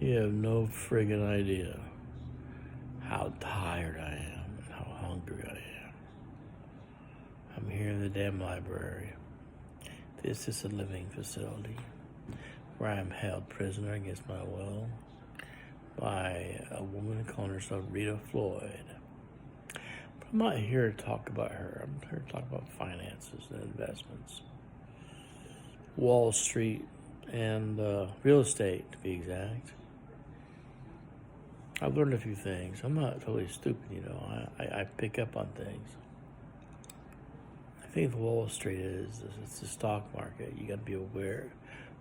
You have no friggin' idea how tired I am and how hungry I am. I'm here in the damn library. This is a living facility where I am held prisoner against my will by a woman calling herself Rita Floyd. But I'm not here to talk about her. I'm here to talk about finances and investments, Wall Street, and real estate, to be exact. I've learned a few things. I'm not totally stupid, you know. I pick up on things. I think the Wall Street it's the stock market. You got to be aware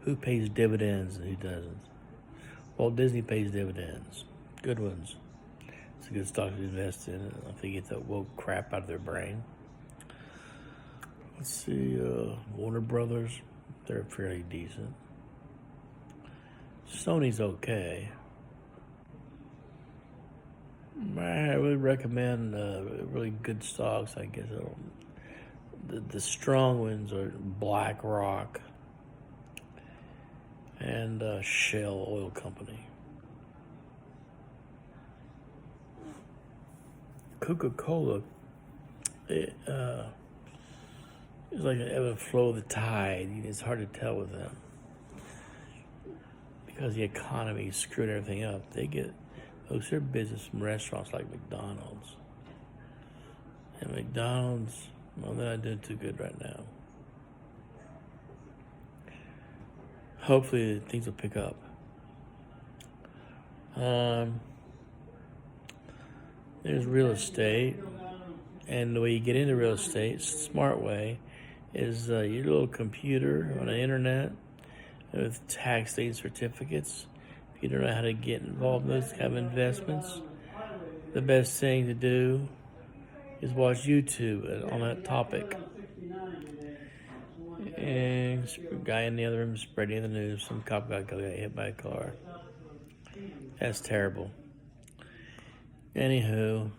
who pays dividends and who doesn't. Walt Disney pays dividends, good ones. It's a good stock to invest in. If they get that woke crap out of their brain. Let's see, Warner Brothers, they're fairly decent. Sony's okay. I would recommend really good stocks. I guess the strong ones are BlackRock and Shell Oil Company. Coca-Cola, it's like an ebb and flow of the tide. It's hard to tell with them because the economy screwed everything up. They get most of their business from restaurants like McDonald's. And McDonald's, well, they're not doing too good right now. Hopefully things will pick up. There's real estate. And the way you get into real estate, smart way, is your little computer on the internet with tax deed certificates. If you don't know how to get involved in those kind of investments, the best thing to do is watch YouTube on that topic. And a guy in the other room spreading the news. Some cop got hit by a car. That's terrible. Anywho,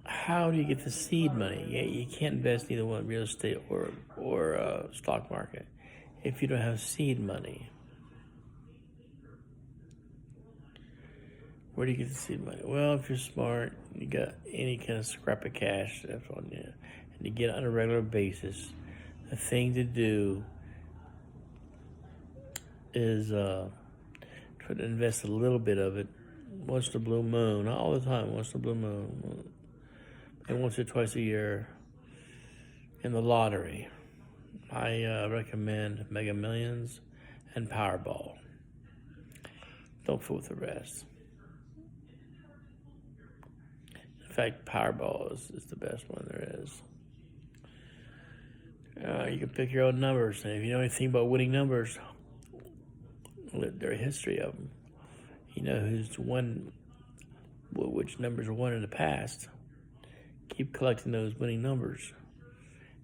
how do you get the seed money? You can't invest either one, real estate or stock market, if you don't have seed money. Where do you get the seed money? Well, if you're smart, you got any kind of scrap of cash that's on you, and you get it on a regular basis. The thing to do is try to invest a little bit of it once in a blue moon, not all the time, once in a blue moon, and once or twice a year in the lottery. I recommend Mega Millions and Powerball. Don't fool with the rest. In fact, Powerball is the best one there is. You can pick your own numbers, and if you know anything about winning numbers, their history of them, you know who's won, which numbers are won in the past. Keep collecting those winning numbers.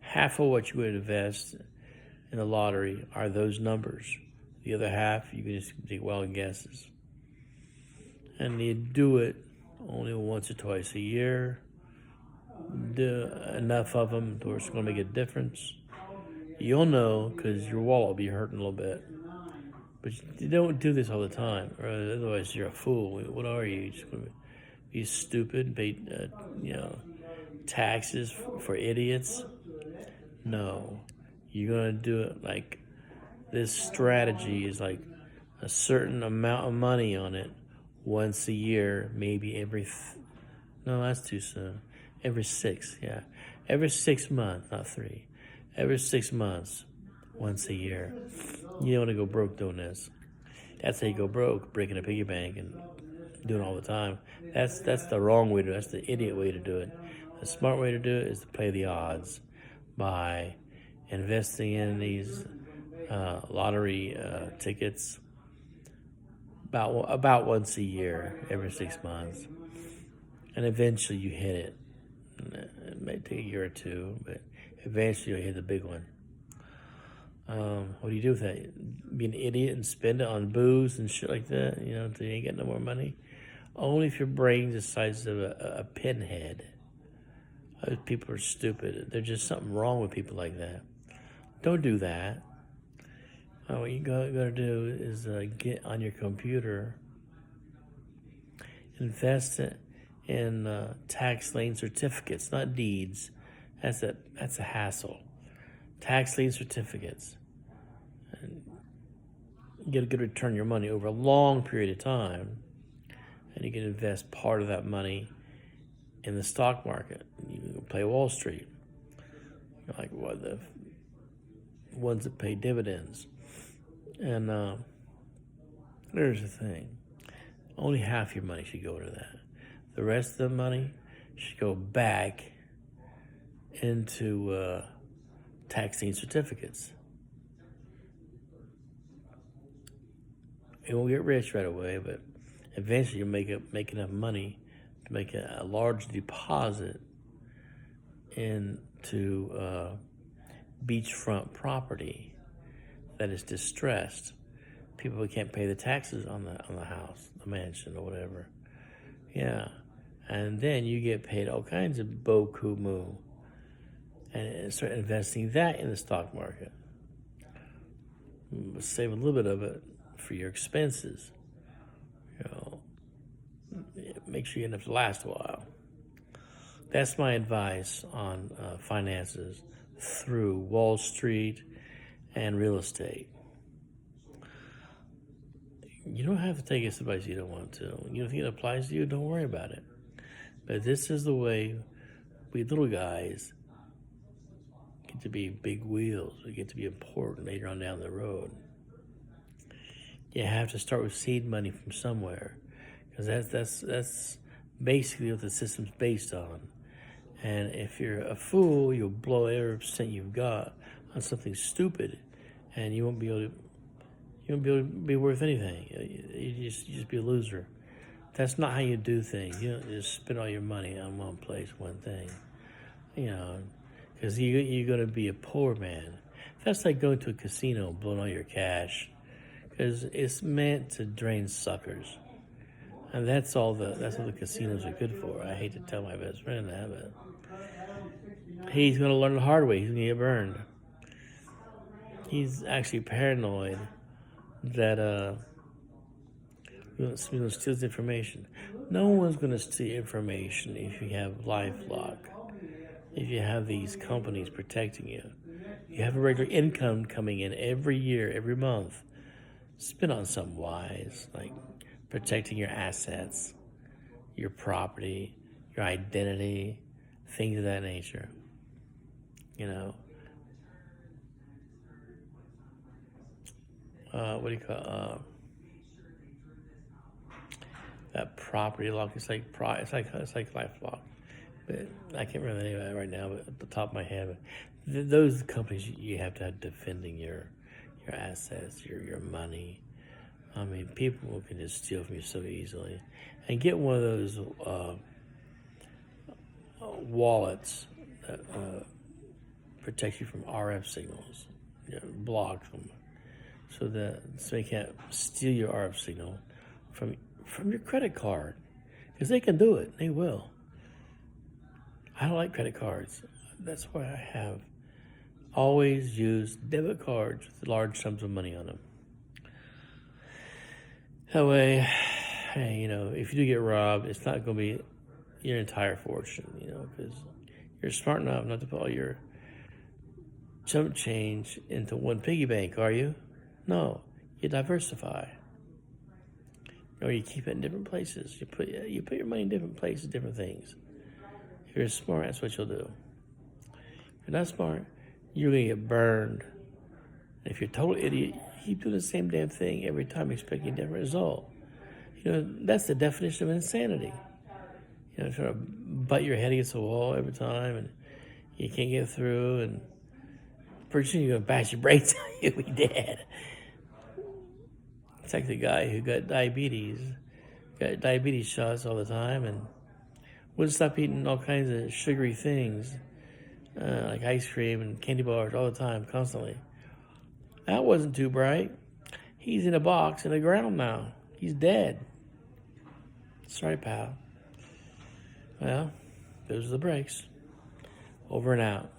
Half of what you would invest in the lottery are those numbers. The other half, you can just take wild guesses. And you do it only once or twice a year. Do enough of them to where it's going to make a difference. You'll know because your wallet will be hurting a little bit. But you don't do this all the time, or otherwise you're a fool. What are you? You're just going to be stupid, pay taxes for idiots? No. You're going to do it like this strategy is like a certain amount of money on it once a year, maybe no, that's too soon. Every 6, yeah. Every 6 months, not 3. Every 6 months, once a year. You don't want to go broke doing this. That's how you go broke, breaking a piggy bank and doing it all the time. That's the wrong way to do it. That's the idiot way to do it. The smart way to do it is to play the odds by investing in these lottery tickets about once a year, every 6 months. And eventually you hit it. It may take a year or two, but eventually you'll hit the big one. What do you do with that? Be an idiot and spend it on booze and shit like that, until you ain't got no more money? Only if your brain's the size of a pinhead. Those people are stupid. There's just something wrong with people like that. Don't do that. What you got to do is get on your computer, invest it in tax lien certificates, not deeds. That's a hassle. Tax lien certificates. And you get a good return on your money over a long period of time, and you can invest part of that money in the stock market. You can play Wall Street, like what the ones that pay dividends. And there's the thing: only half your money should go to that. The rest of the money should go back into tax lien certificates. You won't get rich right away, but eventually you'll make enough money to make a large deposit into beachfront property that is distressed. People who can't pay the taxes on the house, the mansion, or whatever. Yeah, and then you get paid all kinds of boku moo, and start investing that in the stock market. Save a little bit of it for your expenses. Make sure you get enough to last a while. That's my advice on finances through Wall Street and real estate. You don't have to take advice you don't want to. You don't think it applies to you, don't worry about it. But this is the way we little guys get to be big wheels. We get to be important later on down the road. You have to start with seed money from somewhere, because that's basically what the system's based on. And if you're a fool, you'll blow every percent you've got on something stupid, and you won't be able to be worth anything. You just be a loser. That's not how you do things. You don't just spend all your money on one place, one thing. Because you're going to be a poor man. That's like going to a casino and blowing all your cash, because it's meant to drain suckers. And that's what the casinos are good for. I hate to tell my best friend that, but he's going to learn the hard way. He's going to get burned. He's actually paranoid that steals information. No one's going to steal information if you have LifeLock, if you have these companies protecting you. You have a regular income coming in every year, every month. Spend on something wise, like protecting your assets, your property, your identity, things of that nature. What do you call that property lock? It's like LifeLock, but I can't remember the name of it right now. But at the top of my head, those companies you have to have defending your assets, your money. I mean, people can just steal from you so easily. And get one of those wallets that protect you from RF signals, block them, so they can't steal your RF signal from your credit card, because they can do it. They will. I don't like credit cards. That's why I have always used debit cards with large sums of money on them. That way, if you do get robbed, it's not going to be your entire fortune, because you're smart enough not to put all your chump change into one piggy bank, are you? No, you diversify. Or you keep it in different places. You put your money in different places, different things. If you're smart, that's what you'll do. If you're not smart, you're going to get burned. And if you're a total idiot, you keep doing the same damn thing every time expecting a different result. That's the definition of insanity. Trying to butt your head against the wall every time, and you can't get through, and pretty soon you're going to bash your brains out. You'll be dead. It's like the guy who got diabetes shots all the time, and wouldn't stop eating all kinds of sugary things, like ice cream and candy bars all the time, constantly. That wasn't too bright. He's in a box in the ground now. He's dead. Sorry, pal. Well, those are the breaks. Over and out.